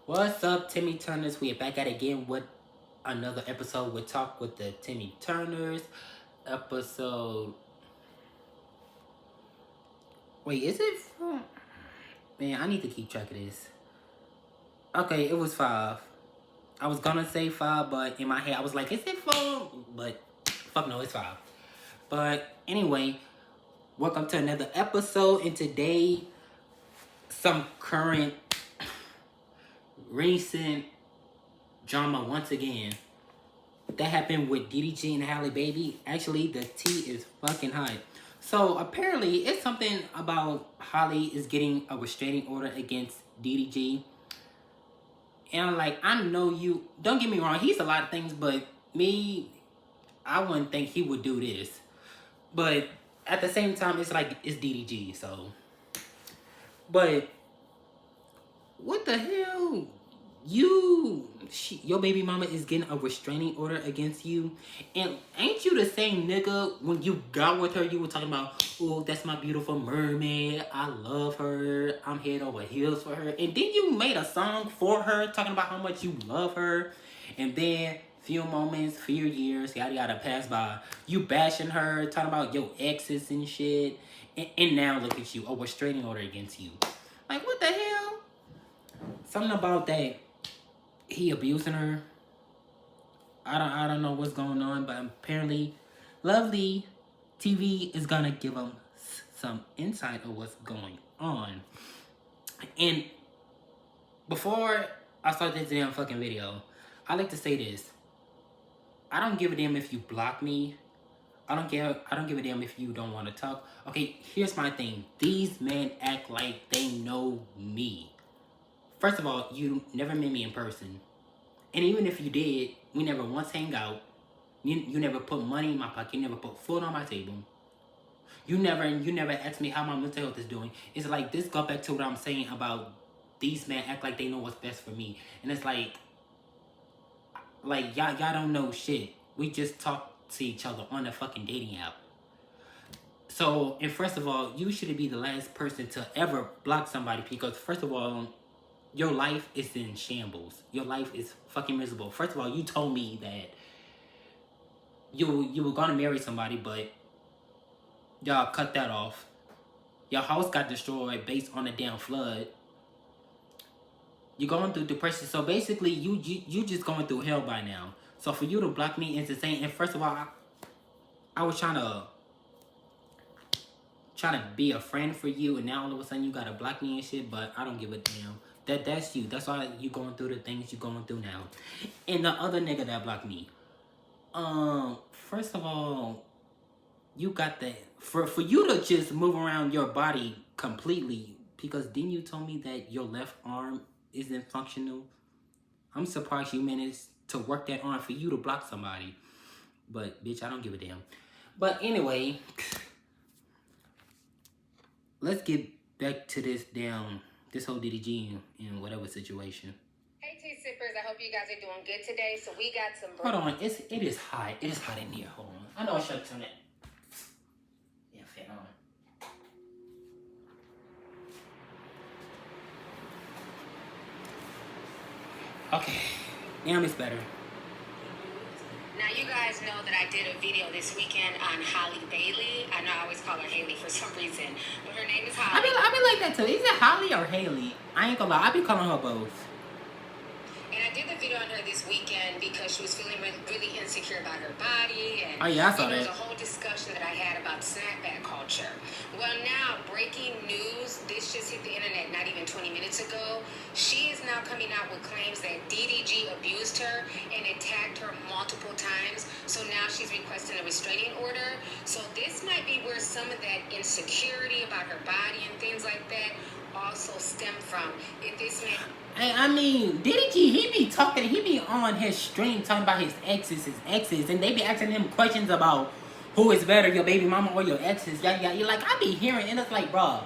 What's up, Timmy Turners? We are back at it again with another episode with Talk with the Timmy Turners. Episode. Wait, is it from. Man, I need to keep track of this. Okay, it was 5. I was gonna say 5, but in my head I was like, is it 4? But fuck no, it's 5. But anyway, welcome to another episode. And today, some current, recent drama once again. That happened with DDG and Halle Baby. Actually, the tea is fucking hot. So apparently, it's something about Halle is getting a restraining order against DDG. And I'm like, I know you. Don't get me wrong. He's a lot of things, but me, I wouldn't think he would do this. But at the same time, it's like it's DDG. So, but what the hell? Your baby mama is getting a restraining order against you, and ain't you the same nigga when you got with her? You were talking about, oh, that's my beautiful mermaid. I love her. I'm head over heels for her. And then you made a song for her talking about how much you love her, and then few moments, few years, yada yada pass by. You bashing her, talking about your exes and shit, and now look at you, a restraining order against you. Like what the hell? Something about that. He abusing her. I don't know what's going on, but apparently Lovely TV is gonna give him some insight of what's going on. And before I start this damn fucking video, I like to say this. I don't give a damn if you block me. I don't give a damn if you don't want to talk. Okay, here's my thing. These men act like they know me. First of all, you never met me in person. And even if you did, we never once hang out. You never put money in my pocket. You never put food on my table. You never asked me how my mental health is doing. It's like, this go back to what I'm saying about these men act like they know what's best for me. And it's like y'all don't know shit. We just talk to each other on a fucking dating app. So, and first of all, you shouldn't be the last person to ever block somebody, because first of all, your life is in shambles. Your life is fucking miserable. First of all, you told me that you were gonna marry somebody, but y'all cut that off. Your house got destroyed based on a damn flood. You're going through depression. So basically, you just going through hell by now. So for you to block me is insane. And first of all, I was trying to be a friend for you, and now all of a sudden you gotta block me and shit. But I don't give a damn. That's you. That's why you going through the things you going through now. And the other nigga that blocked me. First of all, you got that for you to just move around your body completely, because then you told me that your left arm isn't functional. I'm surprised you managed to work that arm for you to block somebody. But bitch, I don't give a damn. But anyway, let's get back to this whole DDG and whatever situation. Hey tea sippers, I hope you guys are doing good today. So we got some Hold on, it is hot. It is hot in here. Hold on. I know I should turn it. Yeah, fan on. Okay, now it's better. Now you guys know that I did a video this weekend on Halle Bailey. I know I always call her Haley for some reason, but her name is Halle. I be like that too. Is it Holly or Haley? I ain't gonna lie, I be calling her both. And I did the video on her this weekend because she was feeling really insecure about her body. And oh yeah, I saw there that. was a whole discussion that I had about snapback culture. Well, now, breaking news, this just hit the internet not even 20 minutes ago. She is now coming out with claims that DDG abused her and attacked her multiple times. So now she's requesting a restraining order. So this might be where some of that insecurity about her body and things like that also stem from. If this man... I mean, DDG, he be on his stream talking about his exes, and they be asking him questions about who is better, your baby mama or your exes. Yeah, you're like, I be hearing, and it's like, bro,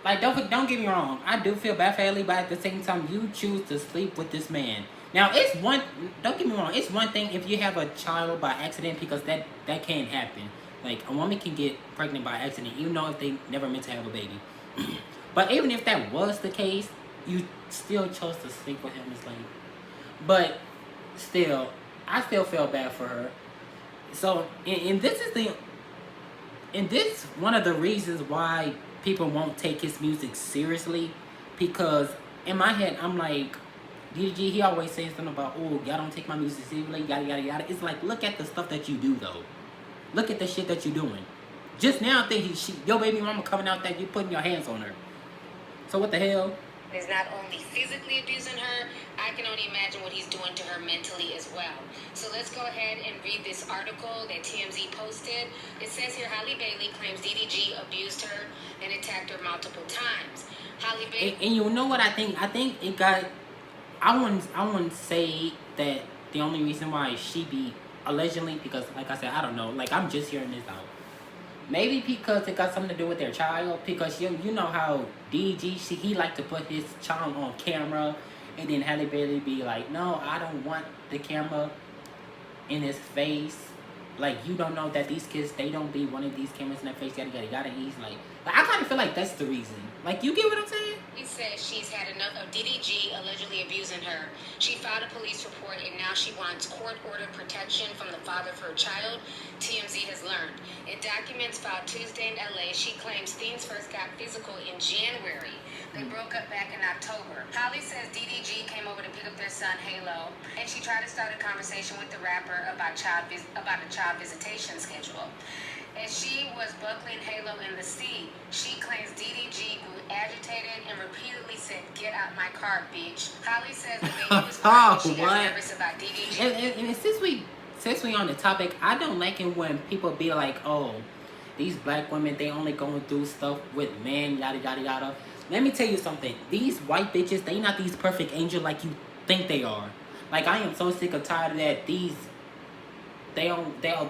like, don't get me wrong, I do feel bad for Ellie, but at the same time, you choose to sleep with this man. Now, don't get me wrong, it's one thing if you have a child by accident, because that can happen. Like, a woman can get pregnant by accident, even though if they never meant to have a baby. But even if that was the case, you still chose to sleep with him. It's like, but still, I still feel bad for her. So, and this is the, and this one of the reasons why people won't take his music seriously, because in my head I'm like, DDG, he always says something about, oh, y'all don't take my music seriously, yada yada yada. It's like, look at the stuff that you do though. Look at the shit that you're doing. Just now, I think your baby mama coming out that you putting your hands on her. So what the hell? Is not only physically abusing her, I can only imagine what he's doing to her mentally as well. So let's go ahead and read this article that TMZ posted. It says here, Holly Bailey claims DDG abused her and attacked her multiple times. Holly Bailey... And you know what I think? I think it got... I wouldn't say that the only reason why she be allegedly, because like I said, I don't know. Like, I'm just hearing this out. Maybe because it got something to do with their child. Because you know how DDG, he like to put his child on camera. And then Halle Bailey be like, no, I don't want the camera in his face. Like, you don't know that these kids, they don't be wanting these cameras in their face, yada, yada, yada. And he's like, I kind of feel like that's the reason. Like, you get what I'm saying? He says she's had enough of DDG allegedly abusing her. She filed a police report and now she wants court-ordered protection from the father of her child, TMZ has learned. In documents filed Tuesday in LA, she claims things first got physical in January. They broke up back in October. Holly says DDG came over to pick up their son, Halo, and she tried to start a conversation with the rapper about a child visitation schedule. As she was buckling Halo in the seat, she claims DDG grew agitated and repeatedly said, "Get out my car, bitch." Holly says the baby was crying. She got nervous about DDG. And since we on the topic, I don't like it when people be like, oh, these black women, they only going through stuff with men, yada yada yada. Let me tell you something. These white bitches, they not these perfect angels like you think they are. Like, I am so sick and tired of that. They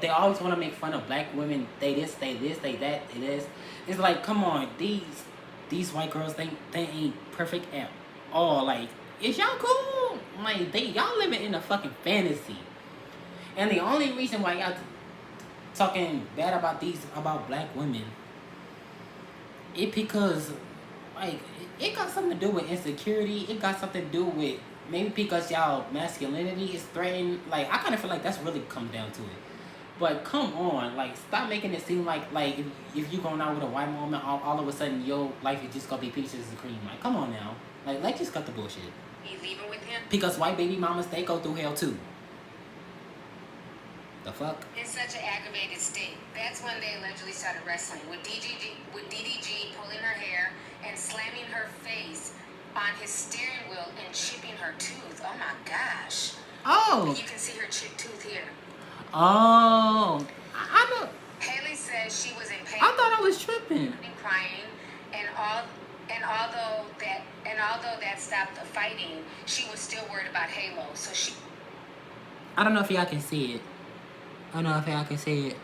always want to make fun of black women. They this, they that, they this. It's like, come on, these white girls, they ain't perfect at all. Like, is y'all cool? Like, y'all living in a fucking fantasy. And the only reason why y'all talking bad about black women, it because, like, it got something to do with insecurity. It got something to do with maybe because y'all masculinity is threatened. Like, I kind of feel like that's really come down to it. But come on, like, stop making it seem like if you going out with a white woman, all of a sudden your life is just gonna be peaches and cream. Like, come on now. Like, let's just cut the bullshit. You leaving with him? Because white baby mamas, they go through hell too. The fuck? In such an aggravated state. That's when they allegedly started wrestling, with DDG pulling her hair and slamming her face on his steering wheel and chipping her tooth. Oh my gosh. Oh. You can see her chipped tooth here. Oh. I know. Haley says she was in pain. I thought I was tripping. And crying, and although that stopped the fighting, she was still worried about Halo. So she. I don't know if y'all can see it. I don't know if y'all can see it.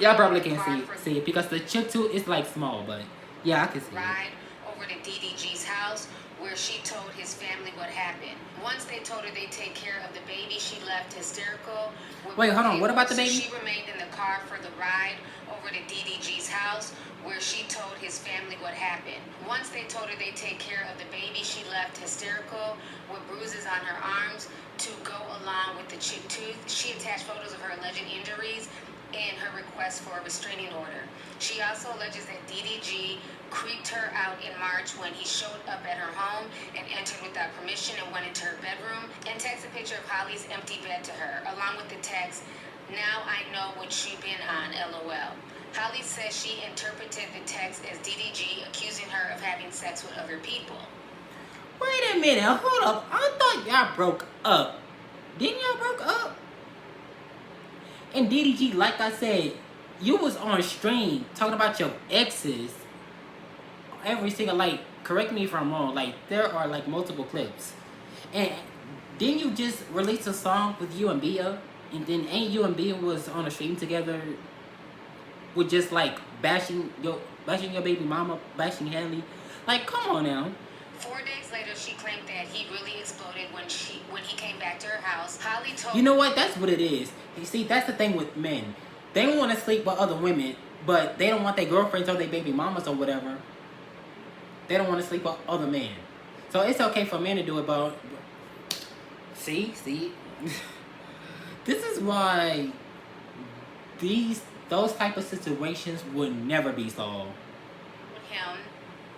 Y'all probably can't see it because the chip tooth is like small, but yeah, I can see it. Ride over to DDG's house where she told his family what happened. Once they told her they'd take care of the baby, she left hysterical. Wait, hold on. What about the baby? She remained in the car for the ride over to DDG's house where she told his family what happened. Once they told her they'd take care of the baby, she left hysterical with bruises on her arms to go along with the chipped tooth. She attached photos of her alleged injuries and her request for a restraining order. She also alleges that DDG creeped her out in March when he showed up at her home and entered without permission and went into her bedroom and texted a picture of Holly's empty bed to her, along with the text, "Now I know what you've been on, LOL." Holly says she interpreted the text as DDG accusing her of having sex with other people. Wait a minute, hold up. I thought y'all broke up. Didn't y'all broke up? And DDG, like I said, you was on stream talking about your exes. Every single, like, correct me if I'm wrong, like, there are, like, multiple clips. And didn't you just release a song with you and Bia? And then ain't you and Bia was on a stream together with just, like, bashing your baby mama, bashing Haley? Like, come on now. 4 days later, she claimed that he really exploded when he came back to her house. Holly told... You know what? That's what it is. You see, that's the thing with men. They want to sleep with other women, but they don't want their girlfriends or their baby mamas or whatever. They don't want to sleep with other men. So it's okay for men to do it, but see, this is why those type of situations would never be solved. Him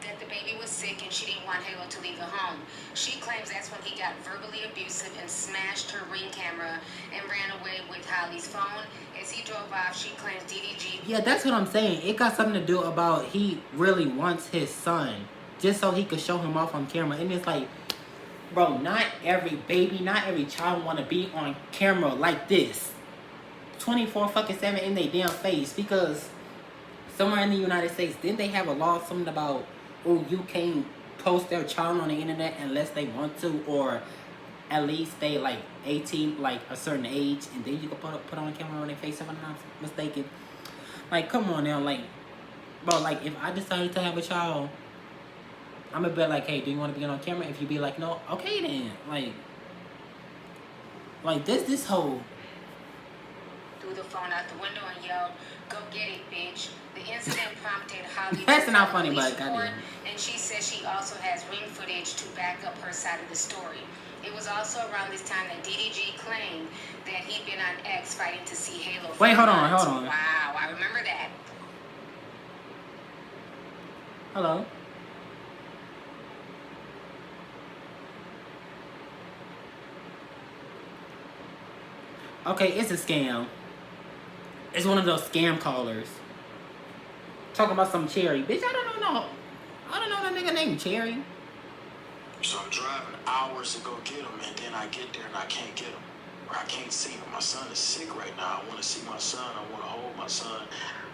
that the baby was sick and she didn't want Halo to leave the home. She claims that's when he got verbally abusive and smashed her Ring camera and ran away with Holly's phone. As he drove off, she claims DDG. Yeah, that's what I'm saying. It got something to do about he really wants his son just so he could show him off on camera. And it's like, bro, not every baby, not every child want to be on camera like this 24/7 in their damn face. Because somewhere in the United States, didn't they have a law something about, oh, you can't post their child on the internet unless they want to, or at least they like 18, like a certain age, and then you can put on camera on their face if I'm not mistaken. Like, come on now, like, bro, like if I decided to have a child, I'm gonna be like, hey, do you want to be on camera? If you be like, no, okay then, like this whole. Threw the phone out the window and yelled, "Go get it, bitch." The incident prompted Holly. That's not funny, police but report, goddamn. and she says she also has Ring footage to back up her side of the story. It was also around this time that DDG claimed that he'd been on X fighting to see Halo. Wait, hold on. Wow, I remember that. Hello. Okay, it's a scam. It's one of those scam callers. Talking about some Cherry. Bitch, I don't know that nigga named Cherry. So I'm driving hours to go get him, and then I get there and I can't get him. Or I can't see him. My son is sick right now. I want to see my son. I want to hold my son.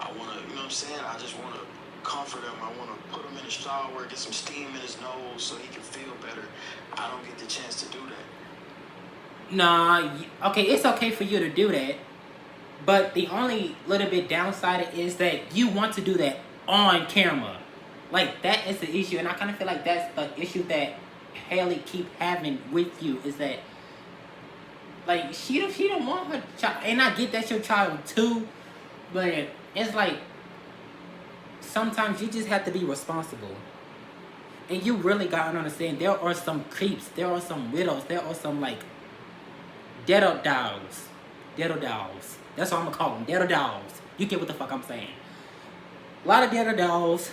I want to, you know what I'm saying? I just want to comfort him. I want to put him in the shower, get some steam in his nose so he can feel better. I don't get the chance to do that. Nah, okay, it's okay for you to do that. But the only little bit downside is that you want to do that on camera. Like, that is the issue. And I kind of feel like that's the issue that Haley keep having with you. Is that, like, she don't want her child. And I get that's your child too. But it's like, sometimes you just have to be responsible. And you really gotta understand, there are some creeps. There are some widows. There are some, like, dead dogs. That's what I'm gonna call them. Dead dogs. You get what the fuck I'm saying. A lot of dead dogs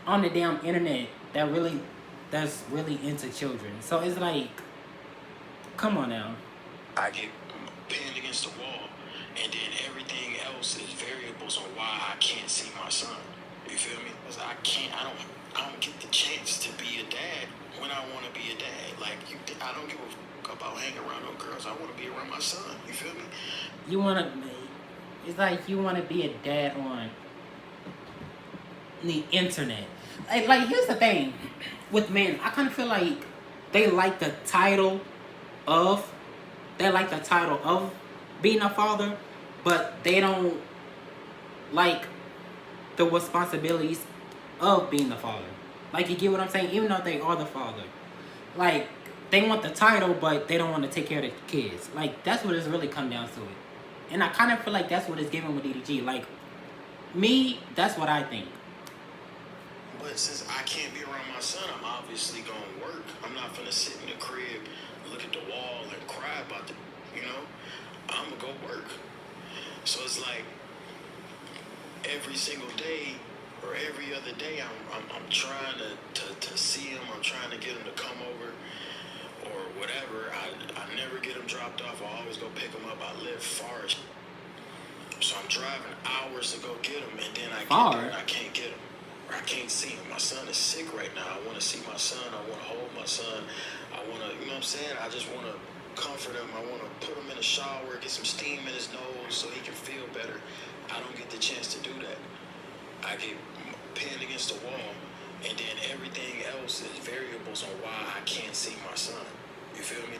on the damn internet that's really into children. So it's like, come on now. I get pinned against the wall, and then everything else is variables on why I can't see my son. You feel me? Because I don't get the chance to be a dad when I want to be a dad. Like, I don't give a fuck about hanging around no girls. I want to be around my son. You feel me? It's like you want to be a dad on the internet. Like, here's the thing with men. I kind of feel like they like the title of being a father, but they don't like the responsibilities of being the father. Like, you get what I'm saying? Even though they are the father, like, they want the title, but they don't want to take care of the kids. Like, that's what it's really come down to it. And I kind of feel like that's what it's given with DDG. Like, me, that's what I think. But since I can't be around my son, I'm obviously going to work. I'm not going to sit in the crib, look at the wall, and cry about the, you know? I'm going to go work. So it's like every single day or every other day, I'm trying to see him. I'm trying to get him to come over or whatever. I never get him dropped off. I always go pick him up. I live far. So I'm driving hours to go get him, and then I get there and I can't get him. I can't see him. My son is sick right now. I want to see my son. I want to hold my son. I want to, you know what I'm saying? I just want to comfort him. I want to put him in the shower, get some steam in his nose so he can feel better. I don't get the chance to do that. I get pinned against the wall, and then everything else is variables on why I can't see my son. You feel me?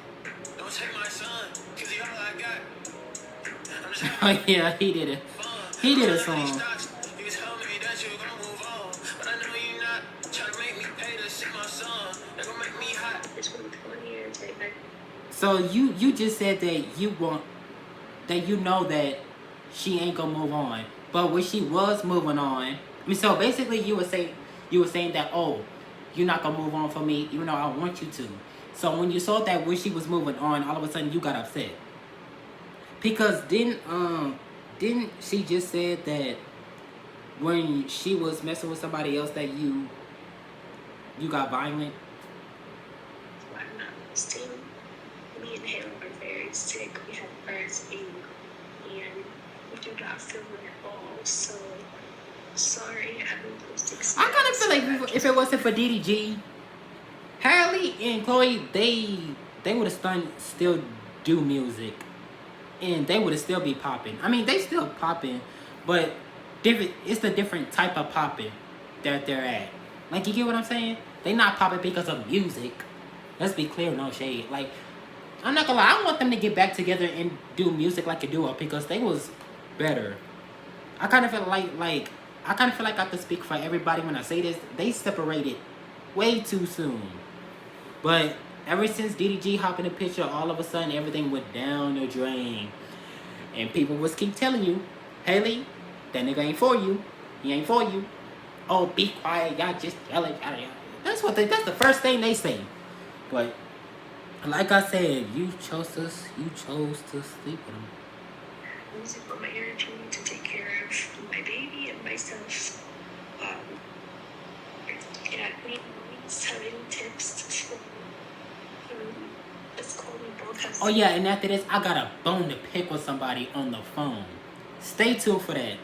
Don't take my son, because he all I got. Oh, yeah, he did it. He did a song. So you just said that you know that she ain't gonna move on, but when she was moving on, I mean, so basically you would say you were saying that, oh, you're not gonna move on from me, even though I want you to. So when you saw that when she was moving on, all of a sudden you got upset. Because didn't she just said that when she was messing with somebody else that you got violent? I'm not still. Me and him are very sick. We have birds and we do not feel involved. So sorry, I don't post I kind of feel like if it wasn't for DDG, Harley and Chloe, they would have still do music, and they would have still be popping. I mean, they still popping, but different. It's the different type of popping that they're at. Like, you get what I'm saying? They not popping because of music. Let's be clear, no shade. Like, I'm not gonna lie, I want them to get back together and do music like a duo because they was better. I kind of feel like I could speak for everybody when I say this. They separated way too soon. But ever since DDG hopped in the picture, all of a sudden everything went down the drain. And people was keep telling you, Haley, that nigga ain't for you. He ain't for you. Oh, be quiet, y'all just yelling. That's the first thing they say. But like I said, you chose to sleep with him. I'm using all my energy to take care of my baby and myself. Yeah, we have any tips. Let's call me both. Oh yeah, and after this, I got a bone to pick with somebody on the phone. Stay tuned for that.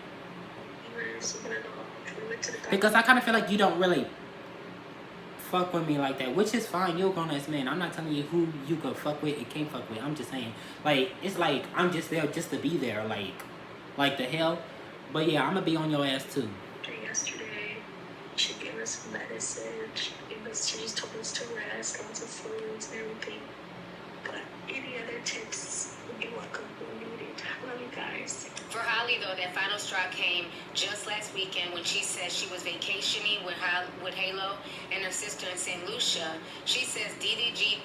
Because I kind of feel like you don't really fuck with me like that, which is fine. You're a grown-ass man. I'm not telling you who you could fuck with and can't fuck with. I'm just saying, like, it's like I'm just there just to be there, like the hell. But yeah, I'm gonna be on your ass too. Yesterday, she gave us medicine. She just told us to rest, lots of foods and everything. But any other tips would be welcome. We need it. I love you guys. For Holly, though, that final straw came just last weekend when she said she was vacationing with Halo and her sister in St. Lucia. She says DDG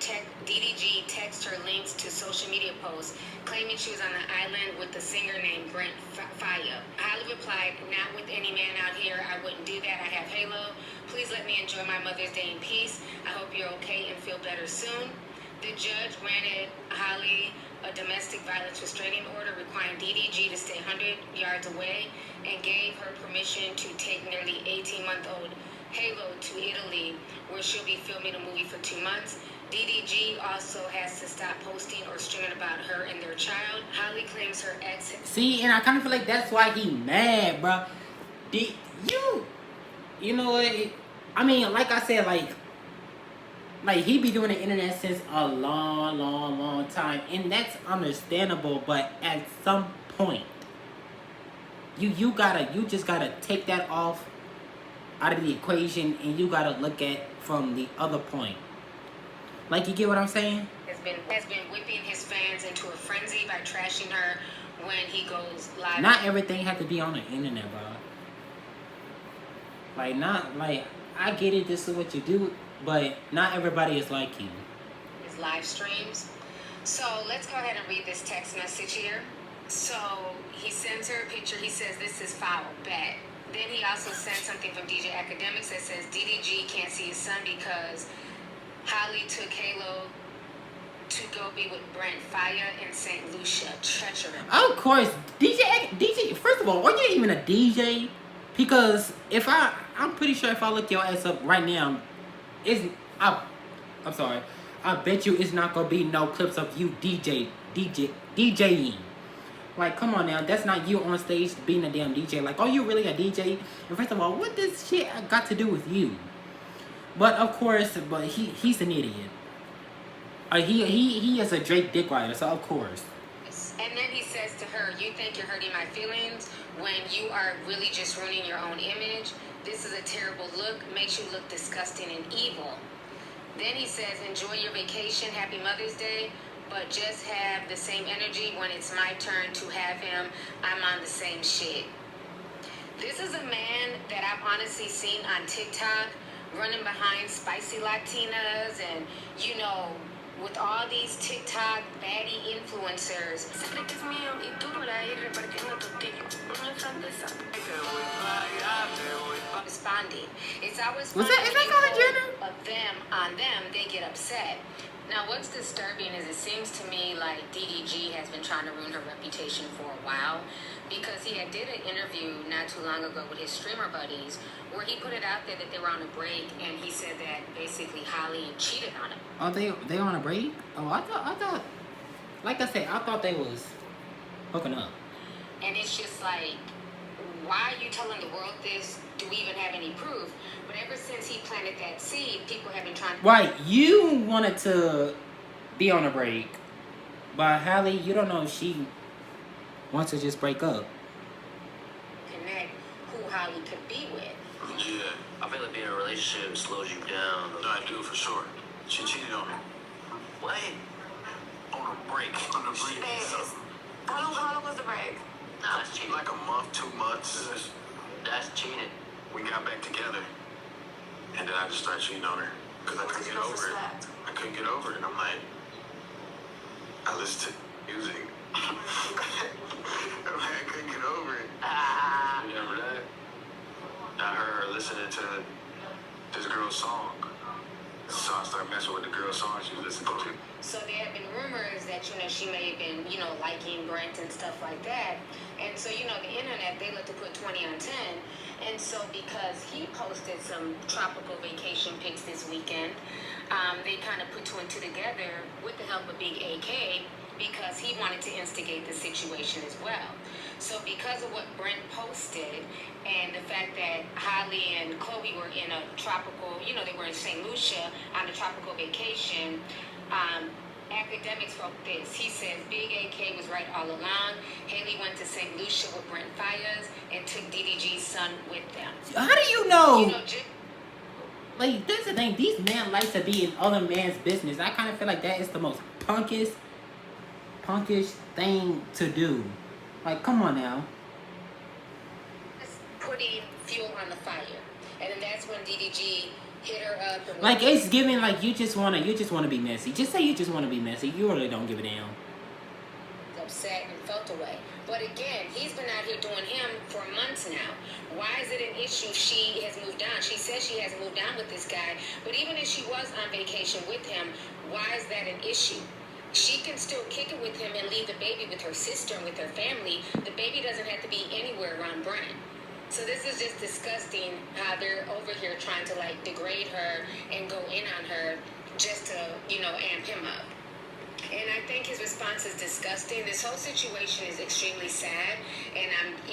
texted her links to social media posts claiming she was on the island with a singer named Brent Faya. Holly replied, "Not with any man out here. I wouldn't do that. I have Halo. Please let me enjoy my Mother's Day in peace. I hope you're okay and feel better soon." The judge granted Holly a domestic violence restraining order requiring DDG to stay 100 yards away and gave her permission to take nearly 18-month-old Halo to Italy, where she'll be filming a movie for 2 months. DDG also has to stop posting or streaming about her and their child. Holly claims her ex... See, and I kind of feel like that's why he mad, bro. You know what? I mean, like I said, like he be doing the internet since a long time, and that's understandable. But at some point, you just gotta take that off out of the equation, and you gotta look at from the other point. Like, you get what I'm saying? Has been whipping his fans into a frenzy by trashing her when he goes live. Not everything has to be on the internet, bro. I get it. This is what you do. But not everybody is like you. His live streams. So let's go ahead and read this text message here. So he sends her a picture. He says, "This is foul, bad." Then he also sent something from DJ Academics that says DDG can't see his son because Holly took Halo to go be with Brent Faya in St. Lucia. Treachery. Of course, DJ. First of all, are you even a DJ? Because I'm pretty sure if I look your ass up right now, I'm sorry. I bet you it's not gonna be no clips of you DJing. Like, come on now, that's not you on stage being a damn DJ. Like, are you really a DJ? And first of all, what this shit got to do with you? But of course, he's an idiot. He is a Drake dick rider, so of course. And then he says to her, "You think you're hurting my feelings when you are really just ruining your own image? This is a terrible look, makes you look disgusting and evil." Then he says, "Enjoy your vacation, happy Mother's Day, but just have the same energy when it's my turn to have him. I'm on the same shit." This is a man that I've honestly seen on TikTok running behind spicy Latinas and, with all these TikTok baddie influencers. responding. It's always Was funny that- is when that you Kylie put Jenner? a them on them, they get upset. Now, what's disturbing is it seems to me like DDG has been trying to ruin her reputation for a while, because he had did an interview not too long ago with his streamer buddies where he put it out there that they were on a break, and he said that basically Holly cheated on him. Oh, they on a break? Oh, I thought, like I said, I thought they was hooking up. And it's just like, why are you telling the world this? Do we even have any proof? But ever since he planted that seed, people have been trying to... Right, you wanted to be on a break, but Hallie, you don't know if she wants to just break up. ...connect who Holly could be with. Yeah. I feel like being in a relationship slows you down. No, I do for sure. She cheated on me. What? On a break. On a break. How long was the break? Nah, that's cheating. Like a month, 2 months. That's cheating. We got back together. And then I just started cheating on her. Because I couldn't get over it. I couldn't get over it. And I'm like, I listened to music. I'm like, I couldn't get over it. You remember that? I heard her listening to this girl's song. So I started messing with the girl's song she was listening to. So there have been rumors that, she may have been, liking Brent and stuff like that. And so, the internet, they like to put 20 on 10. And so because he posted some tropical vacation pics this weekend, they kind of put two and two together with the help of Big AK, because he wanted to instigate the situation as well. So because of what Brent posted and the fact that Holly and Chloe were in a tropical, they were in St. Lucia on a tropical vacation, academics wrote this. He says Big AK was right all along. Haley went to St. Lucia with Brent Fayez and took DDG's son with them. How do you know? Just Like, that's the thing. These men like to be in other man's business. I kind of feel like that is the most punkish thing to do. Like, come on now. putting fuel on the fire. And then that's when DDG hit her up. And Like, it's giving, like, you just wanna be messy. Just say you just wanna be messy. You really don't give a damn. upset and felt away. But again, he's been out here doing him for months now. Why is it an issue she has moved on? She says she has moved on with this guy, but even if she was on vacation with him, why is that an issue? She can still kick it with him and leave the baby with her sister and with her family. The baby doesn't have to be anywhere around Brent. So this is just disgusting how they're over here trying to like degrade her and go in on her just to, amp him up. And I think his response is disgusting. This whole situation is extremely sad, and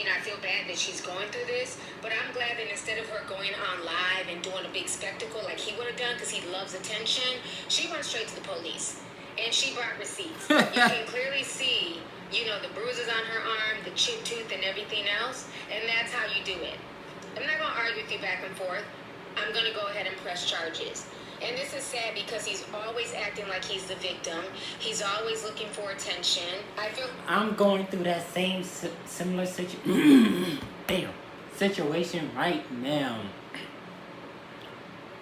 I feel bad that she's going through this, but I'm glad that instead of her going on live and doing a big spectacle like he would have done because he loves attention, she went straight to the police, and she brought receipts. You can clearly see, the bruises on her arm, the chipped tooth, and everything else, and that's how you do it. I'm not going to argue with you back and forth. I'm going to go ahead and press charges. And this is sad because he's always acting like he's the victim. He's always looking for attention. I'm going through that same similar situation right now.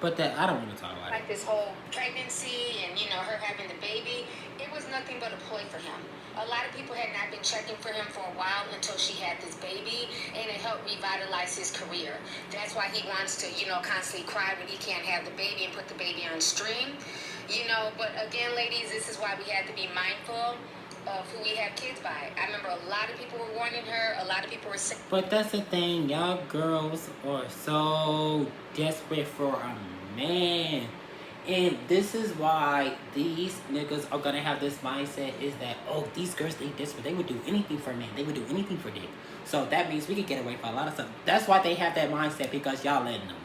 But that I don't want to talk about it. Like this whole pregnancy and, her having the baby, it was nothing but a ploy for him. A lot of people had not been checking for him for a while until she had this baby, and it helped revitalize his career. That's why he wants to, constantly cry when he can't have the baby and put the baby on stream. But again, ladies, this is why we have to be mindful of who we have kids by. I remember a lot of people were warning her, a lot of people were saying... But that's the thing, y'all girls are so desperate for a man. And this is why these niggas are gonna have this mindset is that, these girls, they desperate. They would do anything for a man. They would do anything for dick. So that means we could get away with a lot of stuff. That's why they have that mindset, because y'all letting them.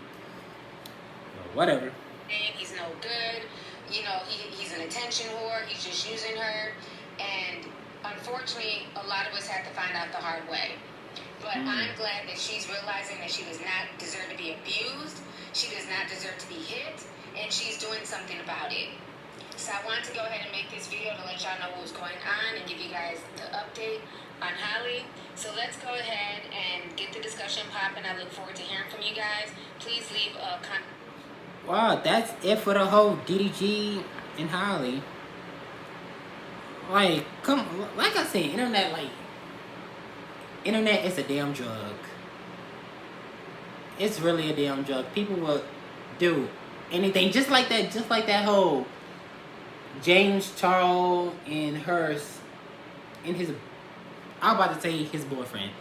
Or whatever. He's no good. He's an attention whore. He's just using her. And unfortunately, a lot of us have to find out the hard way. But I'm glad that she's realizing that she does not deserve to be abused. She does not deserve to be hit. And she's doing something about it. So I wanted to go ahead and make this video to let y'all know what was going on and give you guys the update on Holly. So let's go ahead and get the discussion popping. I look forward to hearing from you guys. Please leave a comment. Wow, that's it for the whole DDG and Holly. Like, like I said, internet is a damn drug. It's really a damn joke. People will do anything just like that whole James Charles and hers and his, I'm about to say his boyfriend,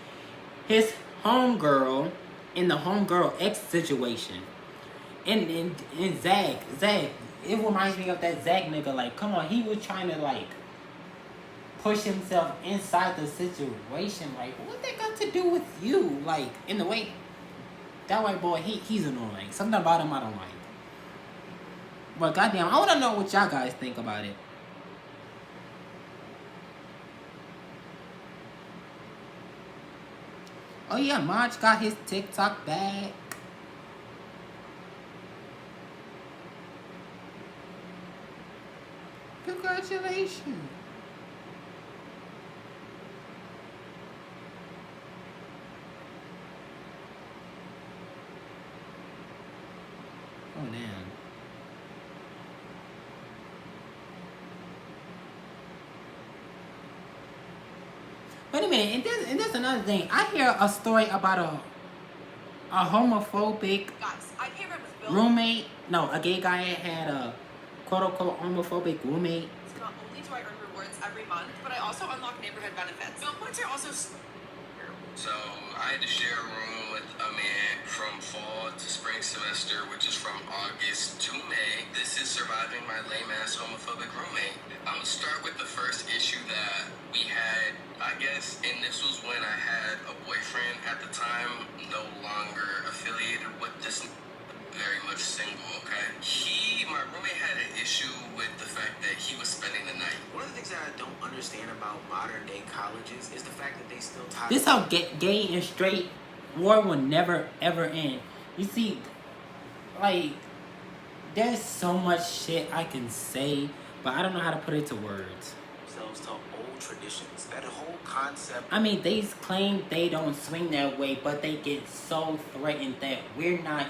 his homegirl, in the homegirl ex situation. And Zach, it reminds me of that Zach nigga. Like, come on, he was trying to like push himself inside the situation. Like, what that got to do with you? Like, in the way, that white boy, he's annoying. Something about him I don't like. But goddamn, I want to know what y'all guys think about it. Oh yeah, Marge got his TikTok back. Congratulations. Oh damn. Wait a minute, and there's another thing. I hear a story about a homophobic roommate. No, a gay guy had a quote-unquote homophobic roommate. So not only do I earn rewards every month, but I also unlock neighborhood benefits. Bill points are also... So I had to share a room with a man from fall to spring semester, which is from August to May. This is surviving my lame-ass homophobic roommate. I'm gonna start with the first issue that we had, I guess, and this was when I had a boyfriend at the time, no longer affiliated with this, very much single, okay? My roommate had an issue with the fact that he was spending the night. One of the things that I don't understand about modern day colleges is the fact that they still tie. This how gay and straight war will never ever end. You see, like, there's so much shit I can say, but I don't know how to put it to words. Themselves to old traditions. That whole concept. I mean, they claim they don't swing that way, but they get so threatened that we're not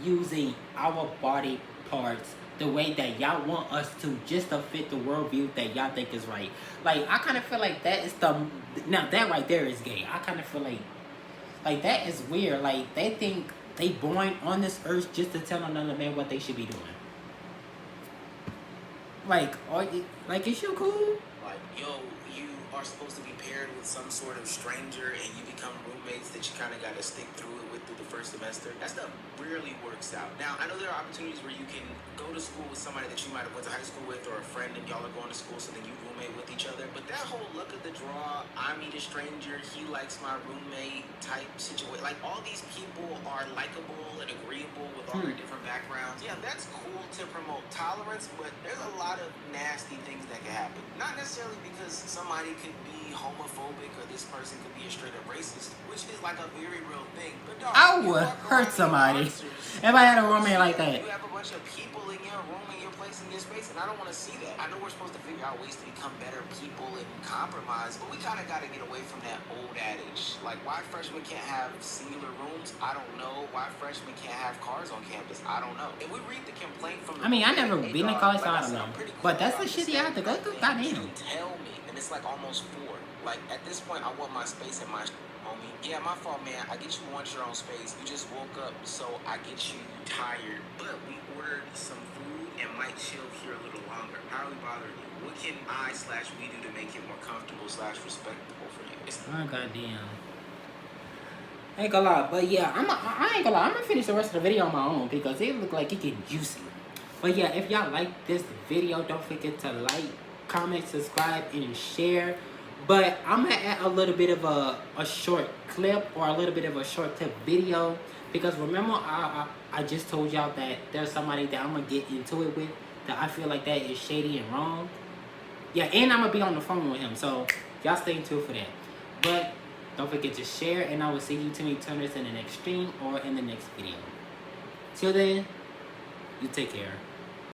using our body parts the way that y'all want us to, just to fit the worldview that y'all think is right. Like, I kind of feel like that is now that right there is gay. I kind of feel like that is weird. Like, they think they born on this earth just to tell another man what they should be doing. Like, is you cool? Like, yo, you are supposed to be paired with some sort of stranger and you become roommates that you kind of got to stick through it with through the first semester. That stuff rarely works out. Now, I know there are opportunities where you can go to school with somebody that you might have went to high school with, or a friend, and y'all are going to school, so then you roommate with each other. But that whole luck of the draw, I meet a stranger, he likes my roommate type situation, like, all these people are likable and agreeable with all their different backgrounds. Yeah, that's cool to promote tolerance, but there's a lot of nasty things that can happen. Not necessarily because somebody could be homophobic or this person could be a straight up racist, which is like a very real thing. But dog, I would hurt somebody if I had a roommate like that. You have a bunch of people in your room, in your place, in your space, and I don't want to see that. I know we're supposed to figure out ways to become better people and compromise, but we kind of got to get away from that old adage. Like, why freshmen can't have singular rooms? I don't know. Why freshmen can't have cars on campus? I don't know. And we read the complaint from the I mean, I never hey, been to dog, college, so like I don't know. pretty cool But that's the about shit this you have to go through. thing. Goddamn. You tell me, and it's like almost 4. Like, at this point, I want my space and my homie. Yeah, my fault, man. I get you want your own space. You just woke up, so I get you tired. But we ordered some food and might chill here a little longer. How are we bothering you? What can we do to make it more comfortable / respectable for you? Oh, goddamn. I ain't gonna lie, but yeah, I ain't gonna lie. I'm gonna finish the rest of the video on my own because it look like it getting juicy. But yeah, if y'all like this video, don't forget to like, comment, subscribe, and share. But I'm gonna add a little bit of a short clip or a little bit of a short clip video, because remember I just told y'all that there's somebody that I'm gonna get into it with that I feel like that is shady and wrong. Yeah, and I'm gonna be on the phone with him, so y'all stay tuned for that. But don't forget to share, and I will see you Timmy Turners in the next stream or in the next video. Till then, you take care.